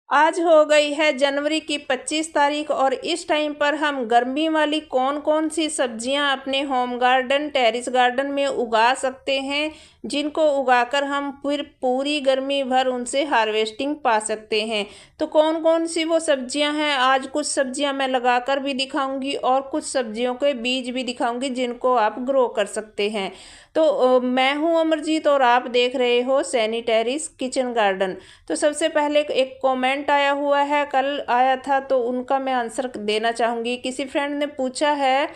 आज हो गई है जनवरी की 25 तारीख और इस टाइम पर हम गर्मी वाली कौन कौन सी सब्जियां अपने होम गार्डन टेरेस गार्डन में उगा सकते हैं, जिनको उगाकर हम फिर पूरी गर्मी भर उनसे हार्वेस्टिंग पा सकते हैं। तो कौन कौन सी वो सब्जियां हैं, आज कुछ सब्जियां मैं लगाकर भी दिखाऊंगी और कुछ सब्जियों के बीज भी दिखाऊंगी जिनको आप ग्रो कर सकते हैं। तो मैं हूं अमरजीत और आप देख रहे हो सैनी टेरेस किचन गार्डन। तो सबसे पहले एक कमेंट आया हुआ है, कल आया था, तो उनका मैं आंसर देना चाहूँगी। किसी फ्रेंड ने पूछा है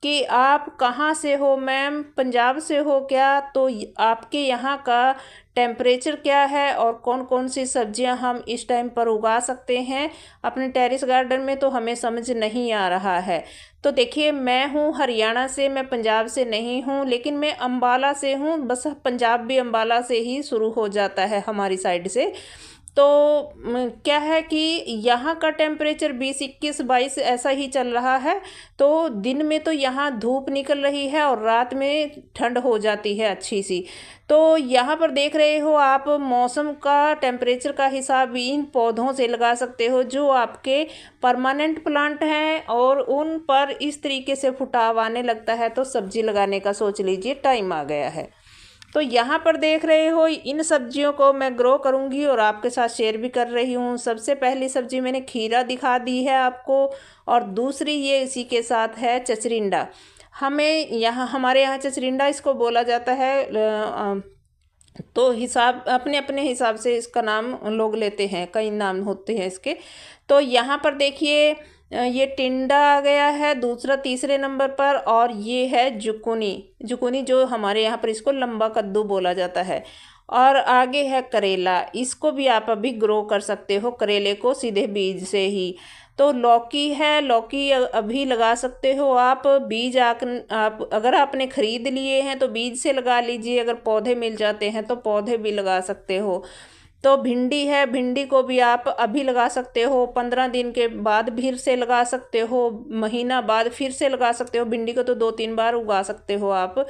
कि आप कहाँ से हो मैम, पंजाब से हो क्या? तो आपके यहाँ का टेम्परेचर क्या है और कौन कौन सी सब्जियां हम इस टाइम पर उगा सकते हैं अपने टेरेस गार्डन में, तो हमें समझ नहीं आ रहा है। तो देखिए, मैं हूँ हरियाणा से, मैं पंजाब से नहीं हूँ, लेकिन मैं अम्बाला से हूँ। बस पंजाब भी अम्बाला से ही शुरू हो जाता है हमारी साइड से। तो क्या है कि यहाँ का टेम्परेचर 20, 21, 22 ऐसा ही चल रहा है। तो दिन में तो यहाँ धूप निकल रही है और रात में ठंड हो जाती है अच्छी सी। तो यहाँ पर देख रहे हो आप, मौसम का टेम्परेचर का हिसाब इन पौधों से लगा सकते हो जो आपके परमानेंट प्लांट हैं, और उन पर इस तरीके से फुटाव आने लगता है तो सब्जी लगाने का सोच लीजिए टाइम आ गया है। तो यहाँ पर देख रहे हो, इन सब्जियों को मैं ग्रो करूँगी और आपके साथ शेयर भी कर रही हूँ। सबसे पहली सब्जी मैंने खीरा दिखा दी है आपको, और दूसरी ये इसी के साथ है चचरिंडा। हमें यहाँ, हमारे यहाँ चचरिंडा इसको बोला जाता है। तो हिसाब अपने अपने हिसाब से इसका नाम लोग लेते हैं, कई नाम होते हैं इसके। तो यहाँ पर देखिए, ये टिंडा आ गया है दूसरा तीसरे नंबर पर, और ये है जुकुनी। जुकुनी जो हमारे यहाँ पर इसको लंबा कद्दू बोला जाता है। और आगे है करेला, इसको भी आप अभी ग्रो कर सकते हो, करेले को सीधे बीज से ही। तो लौकी है, लौकी अभी लगा सकते हो आप। बीज आप अगर आपने खरीद लिए हैं तो बीज से लगा लीजिए, अगर पौधे मिल जाते हैं तो पौधे भी लगा सकते हो। तो भिंडी है, भिंडी को भी आप अभी लगा सकते हो, 15 दिन के बाद फिर से लगा सकते हो, महीना बाद फिर से लगा सकते हो। भिंडी को तो 2-3 बार उगा सकते हो आप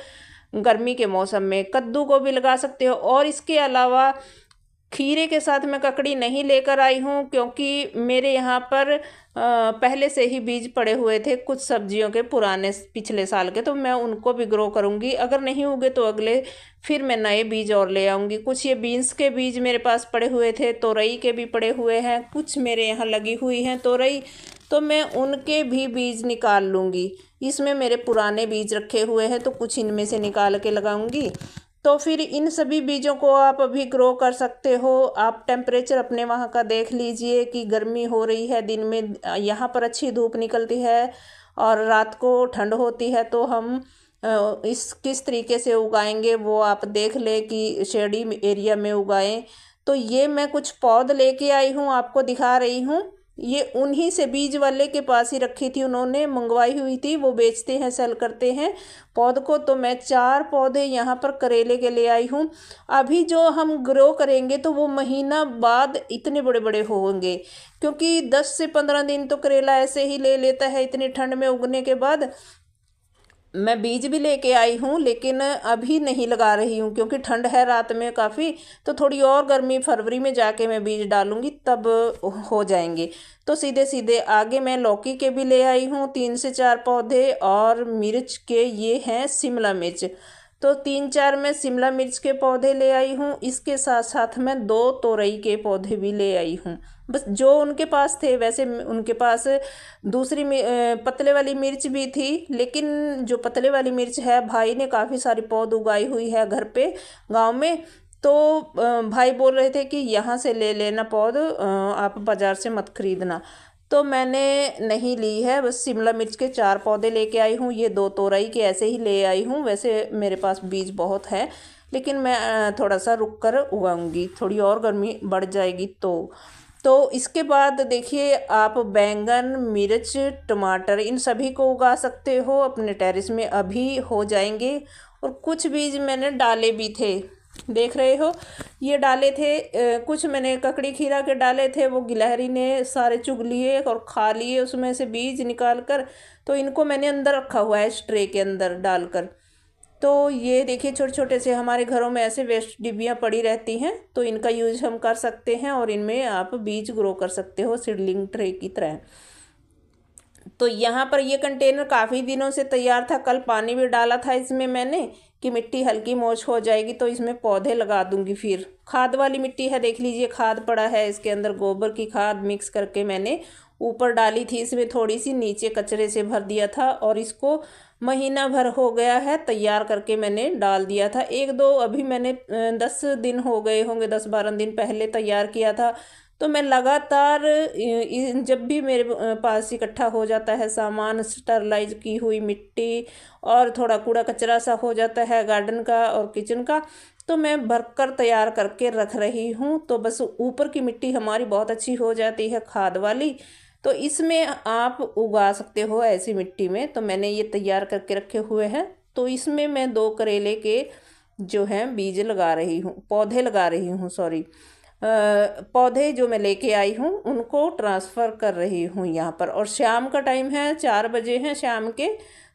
गर्मी के मौसम में। कद्दू को भी लगा सकते हो। और इसके अलावा खीरे के साथ मैं ककड़ी नहीं लेकर आई हूँ, क्योंकि मेरे यहाँ पर पहले से ही बीज पड़े हुए थे कुछ सब्जियों के पुराने पिछले साल के, तो मैं उनको भी ग्रो करूँगी। अगर नहीं उगे तो अगले फिर मैं नए बीज और ले आऊँगी। कुछ ये बीन्स के बीज मेरे पास पड़े हुए थे, तोरई के भी पड़े हुए हैं, कुछ मेरे यहाँ लगी हुई हैं तोरई, तो मैं उनके भी बीज निकाल लूँगी। इसमें मेरे पुराने बीज रखे हुए हैं तो कुछ इनमें से निकाल के लगाऊंगी। तो फिर इन सभी बीजों को आप अभी ग्रो कर सकते हो। आप टेम्परेचर अपने वहाँ का देख लीजिए कि गर्मी हो रही है, दिन में यहाँ पर अच्छी धूप निकलती है और रात को ठंड होती है। तो हम इस किस तरीके से उगाएंगे वो आप देख ले कि शेडी एरिया में उगाएं। तो ये मैं कुछ पौध लेके आई हूँ, आपको दिखा रही हूँ। ये उन्हीं से बीज वाले के पास ही रखी थी, उन्होंने मंगवाई हुई थी, वो बेचते हैं, सेल करते हैं पौध को। तो मैं 4 पौधे यहाँ पर करेले के ले आई हूँ। अभी जो हम ग्रो करेंगे तो वो महीना बाद इतने बड़े बड़े होंगे, क्योंकि 10 से 15 दिन तो करेला ऐसे ही ले लेता है इतनी ठंड में उगने के बाद। मैं बीज भी लेके आई हूँ, लेकिन अभी नहीं लगा रही हूँ क्योंकि ठंड है रात में काफ़ी। तो थोड़ी और गर्मी फरवरी में जाके मैं बीज डालूँगी, तब हो जाएंगे। तो सीधे सीधे आगे मैं लौकी के भी ले आई हूँ 3 से 4 पौधे, और मिर्च के ये हैं शिमला मिर्च। तो 3-4 मैं शिमला मिर्च के पौधे ले आई हूँ। इसके साथ साथ मैं 2 तोरई के पौधे भी ले आई हूँ। बस जो उनके पास थे, वैसे उनके पास दूसरी पतले वाली मिर्च भी थी, लेकिन जो पतले वाली मिर्च है भाई ने काफ़ी सारी पौध उगाई हुई है घर पे गांव में। तो भाई बोल रहे थे कि यहाँ से ले लेना पौध, आप बाज़ार से मत खरीदना। तो मैंने नहीं ली है, बस शिमला मिर्च के 4 पौधे लेके आई हूँ। ये 2 तोरई के ऐसे ही ले आई हूँ। वैसे मेरे पास बीज बहुत है, लेकिन मैं थोड़ा सा रुक कर उगाऊंगी, थोड़ी और गर्मी बढ़ जाएगी तो इसके बाद देखिए, आप बैंगन, मिर्च, टमाटर इन सभी को उगा सकते हो अपने टेरेस में, अभी हो जाएंगे। और कुछ बीज मैंने डाले भी थे, देख रहे हो, ये डाले थे। कुछ मैंने ककड़ी खीरा के डाले थे, वो गिलहरी ने सारे चुग लिए और खा लिए उसमें से बीज निकाल कर। तो इनको मैंने अंदर रखा हुआ है, इस ट्रे के अंदर डालकर। तो ये देखिए छोटे छोटे से हमारे घरों में ऐसे वेस्ट डिब्बियाँ पड़ी रहती हैं, तो इनका यूज हम कर सकते हैं और इनमें आप बीज ग्रो कर सकते हो सीडलिंग ट्रे की तरह। तो यहाँ पर ये कंटेनर काफ़ी दिनों से तैयार था, कल पानी भी डाला था इसमें मैंने कि मिट्टी हल्की मोच हो जाएगी तो इसमें पौधे लगा दूंगी। फिर खाद वाली मिट्टी है, देख लीजिए खाद पड़ा है इसके अंदर, गोबर की खाद मिक्स करके मैंने ऊपर डाली थी, इसमें थोड़ी सी नीचे कचरे से भर दिया था और इसको महीना भर हो गया है तैयार करके मैंने डाल दिया था। एक दो अभी मैंने 10 दिन हो गए होंगे, 10-12 दिन पहले तैयार किया था। तो मैं लगातार जब भी मेरे पास इकट्ठा हो जाता है सामान, स्टरलाइज की हुई मिट्टी और थोड़ा कूड़ा कचरा सा हो जाता है गार्डन का और किचन का, तो मैं भरकर तैयार करके रख रही हूँ। तो बस ऊपर की मिट्टी हमारी बहुत अच्छी हो जाती है खाद वाली, तो इसमें आप उगा सकते हो ऐसी मिट्टी में। तो मैंने ये तैयार करके रखे हुए हैं, तो इसमें मैं 2 करेले के जो हैं बीज लगा रही हूँ, पौधे लगा रही हूँ, सॉरी पौधे जो मैं लेके आई हूँ उनको ट्रांसफ़र कर रही हूँ यहाँ पर। और शाम का टाइम है, 4 बजे हैं शाम के,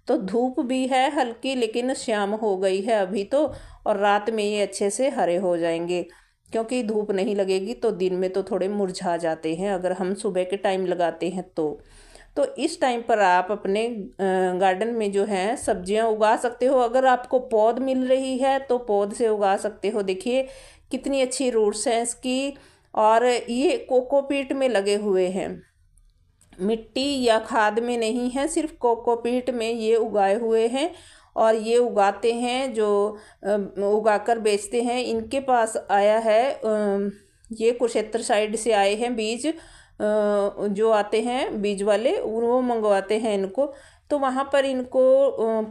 तो धूप भी है हल्की, लेकिन शाम हो गई है अभी तो, और रात में ये अच्छे से हरे हो जाएंगे, क्योंकि धूप नहीं लगेगी तो दिन में तो थोड़े मुरझा जाते हैं अगर हम सुबह के टाइम लगाते हैं तो इस टाइम पर आप अपने गार्डन में जो है सब्जियां उगा सकते हो। अगर आपको पौध मिल रही है तो पौध से उगा सकते हो। देखिए कितनी अच्छी रूट्स हैं इसकी, और ये कोकोपीट में लगे हुए हैं, मिट्टी या खाद में नहीं है, सिर्फ कोकोपीट में ये उगाए हुए हैं। और ये उगाते हैं जो उगाकर बेचते हैं, इनके पास आया है ये कुरुक्षेत्र साइड से आए हैं बीज, जो आते हैं बीज वाले वो मंगवाते हैं इनको, तो वहाँ पर इनको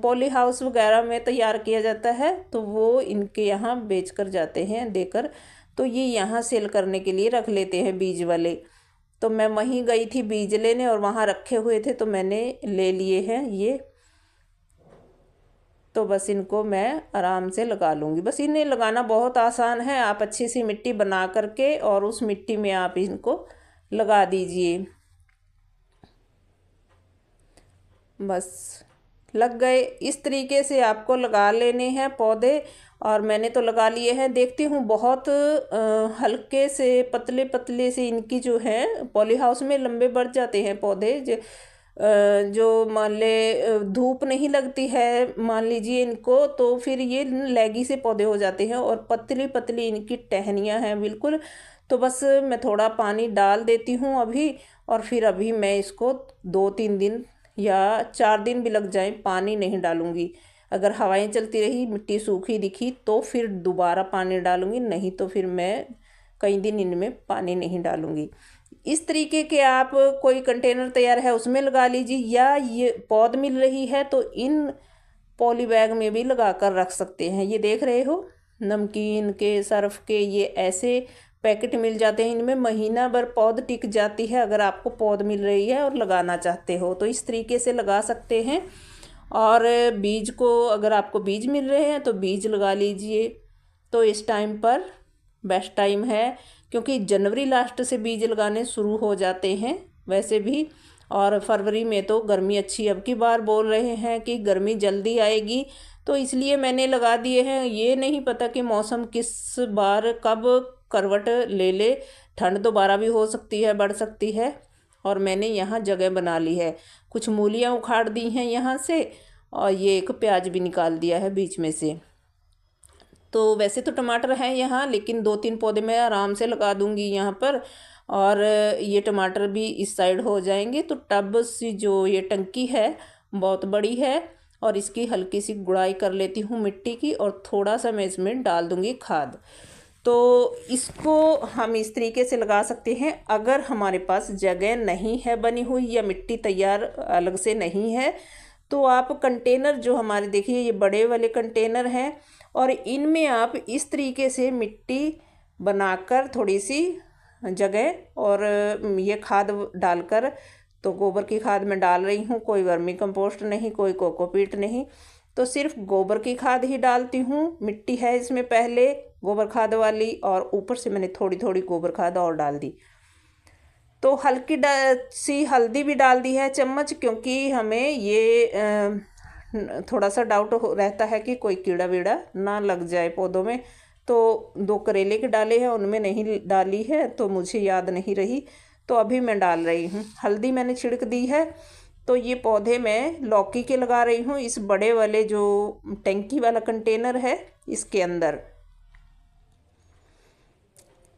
पॉली हाउस वगैरह में तैयार किया जाता है, तो वो इनके यहाँ बेच कर जाते हैं देकर, तो ये यहाँ सेल करने के लिए रख लेते हैं बीज वाले। तो मैं वहीं गई थी बीज लेने और वहाँ रखे हुए थे तो मैंने ले लिए हैं ये। तो बस इनको मैं आराम से लगा लूँगी। बस इन्हें लगाना बहुत आसान है, आप अच्छी सी मिट्टी बना करके और उस मिट्टी में आप इनको लगा दीजिए। बस लग गए। इस तरीके से आपको लगा लेने हैं पौधे, और मैंने तो लगा लिए हैं। देखती हूँ बहुत हल्के से पतले पतले से इनकी जो है पॉली हाउस में लंबे बढ़ जाते हैं पौधे, जो मान ले धूप नहीं लगती है मान लीजिए इनको, तो फिर ये लैगी से पौधे हो जाते हैं और पतली पतली इनकी टहनियाँ हैं बिल्कुल। तो बस मैं थोड़ा पानी डाल देती हूँ अभी, और फिर अभी मैं इसको 2-3 दिन या 4 दिन भी लग जाए पानी नहीं डालूँगी। अगर हवाएं चलती रही मिट्टी सूखी दिखी तो फिर दोबारा पानी डालूँगी, नहीं तो फिर मैं कई दिन इनमें पानी नहीं डालूँगी। इस तरीके के आप कोई कंटेनर तैयार है उसमें लगा लीजिए, या ये पौध मिल रही है तो इन पॉली बैग में भी लगा कर रख सकते हैं। ये देख रहे हो नमकीन के, सर्फ के, ये ऐसे पैकेट मिल जाते हैं, इनमें महीना भर पौध टिक जाती है। अगर आपको पौध मिल रही है और लगाना चाहते हो तो इस तरीके से लगा सकते हैं। और बीज को, अगर आपको बीज मिल रहे हैं तो बीज लगा लीजिए। तो इस टाइम पर बेस्ट टाइम है, क्योंकि जनवरी लास्ट से बीज लगाने शुरू हो जाते हैं वैसे भी, और फरवरी में तो गर्मी अच्छी, अब की बार बोल रहे हैं कि गर्मी जल्दी आएगी, तो इसलिए मैंने लगा दिए हैं। ये नहीं पता कि मौसम किस बार कब करवट ले ले, ठंड दोबारा भी हो सकती है, बढ़ सकती है। और मैंने यहाँ जगह बना ली है, कुछ मूलियाँ उखाड़ दी हैं यहाँ से, और ये एक प्याज भी निकाल दिया है बीच में से। तो वैसे तो टमाटर हैं यहाँ, लेकिन 2-3 पौधे मैं आराम से लगा दूँगी यहाँ पर, और ये टमाटर भी इस साइड हो जाएंगे। तो टब सी जो ये टंकी है बहुत बड़ी है, और इसकी हल्की सी गुड़ाई कर लेती हूँ मिट्टी की, और थोड़ा सा मैं इसमें डाल दूँगी खाद। तो इसको हम इस तरीके से लगा सकते हैं। अगर हमारे पास जगह नहीं है बनी हुई या मिट्टी तैयार अलग से नहीं है, तो आप कंटेनर जो हमारे देखिए ये बड़े वाले कंटेनर हैं, और इनमें आप इस तरीके से मिट्टी बनाकर थोड़ी सी जगह, और ये खाद डालकर, तो गोबर की खाद मैं डाल रही हूँ, कोई वर्मी कंपोस्ट नहीं, कोई कोकोपीट नहीं, तो सिर्फ गोबर की खाद ही डालती हूँ। मिट्टी है इसमें पहले गोबर खाद वाली, और ऊपर से मैंने थोड़ी थोड़ी गोबर खाद और डाल दी। तो हल्की सी हल्दी भी डाल दी है चम्मच, क्योंकि हमें ये थोड़ा सा डाउट रहता है कि कोई कीड़ा वीड़ा ना लग जाए पौधों में। तो 2 करेले के डाले हैं, उनमें नहीं डाली है तो मुझे याद नहीं रही, तो अभी मैं डाल रही हूँ। हल्दी मैंने छिड़क दी है। तो ये पौधे मैं लौकी के लगा रही हूँ इस बड़े वाले जो टंकी वाला कंटेनर है इसके अंदर।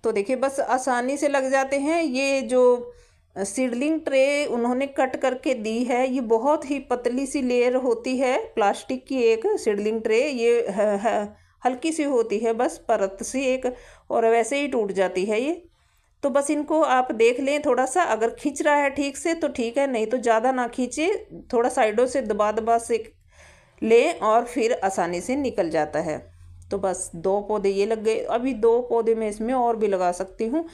तो देखिए बस आसानी से लग जाते हैं। ये जो सीडलिंग ट्रे उन्होंने कट करके दी है, ये बहुत ही पतली सी लेयर होती है प्लास्टिक की। एक सीडलिंग ट्रे ये हल्की सी होती है, बस परत सी एक, और वैसे ही टूट जाती है ये। तो बस इनको आप देख लें थोड़ा सा, अगर खींच रहा है ठीक से तो ठीक है, नहीं तो ज़्यादा ना खींचे, थोड़ा साइडों से दबा दबा से लें और फिर आसानी से निकल जाता है। तो बस 2 पौधे ये लग गए। अभी 2 पौधे मैं इसमें और भी लगा सकती हूँ,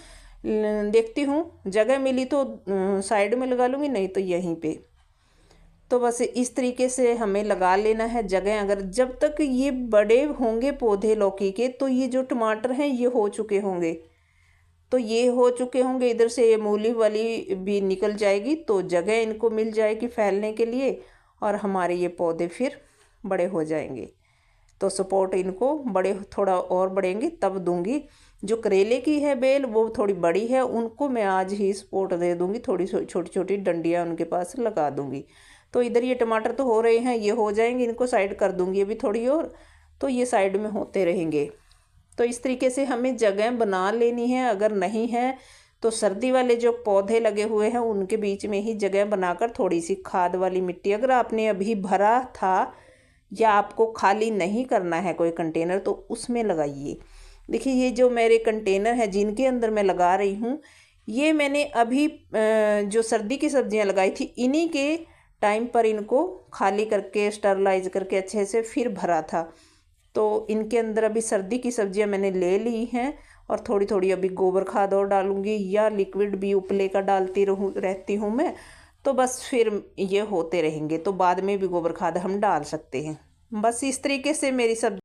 देखती हूँ जगह मिली तो साइड में लगा लूँगी, नहीं तो यहीं पे। तो बस इस तरीके से हमें लगा लेना है जगह। अगर जब तक ये बड़े होंगे पौधे लौकी के, तो ये जो टमाटर हैं ये हो चुके होंगे, तो ये हो चुके होंगे, इधर से ये मूली वाली भी निकल जाएगी, तो जगह इनको मिल जाएगी फैलने के लिए, और हमारे ये पौधे फिर बड़े हो जाएंगे। तो सपोर्ट इनको बड़े थोड़ा और बढ़ेंगे तब दूंगी। जो करेले की है बेल वो थोड़ी बड़ी है, उनको मैं आज ही सपोर्ट दे दूंगी, थोड़ी छोटी छोटी डंडियाँ उनके पास लगा दूंगी। तो इधर ये टमाटर तो हो रहे हैं, ये हो जाएंगे, इनको साइड कर दूंगी अभी थोड़ी और, तो ये साइड में होते रहेंगे। तो इस तरीके से हमें जगह बना लेनी है। अगर नहीं है तो सर्दी वाले जो पौधे लगे हुए हैं उनके बीच में ही जगह बनाकर थोड़ी सी खाद वाली मिट्टी, अगर आपने अभी भरा था या आपको खाली नहीं करना है कोई कंटेनर, तो उसमें लगाइए। देखिए ये जो मेरे कंटेनर हैं जिनके अंदर मैं लगा रही हूँ, ये मैंने अभी जो सर्दी की सब्जियाँ लगाई थी इन्हीं के टाइम पर इनको खाली करके स्टरलाइज करके अच्छे से फिर भरा था। तो इनके अंदर अभी सर्दी की सब्जियां मैंने ले ली हैं, और थोड़ी थोड़ी अभी गोबर खाद और डालूंगी, या लिक्विड भी उपले का डालती रहती हूँ मैं। तो बस फिर ये होते रहेंगे, तो बाद में भी गोबर खाद हम डाल सकते हैं। बस इस तरीके से मेरी सब्जी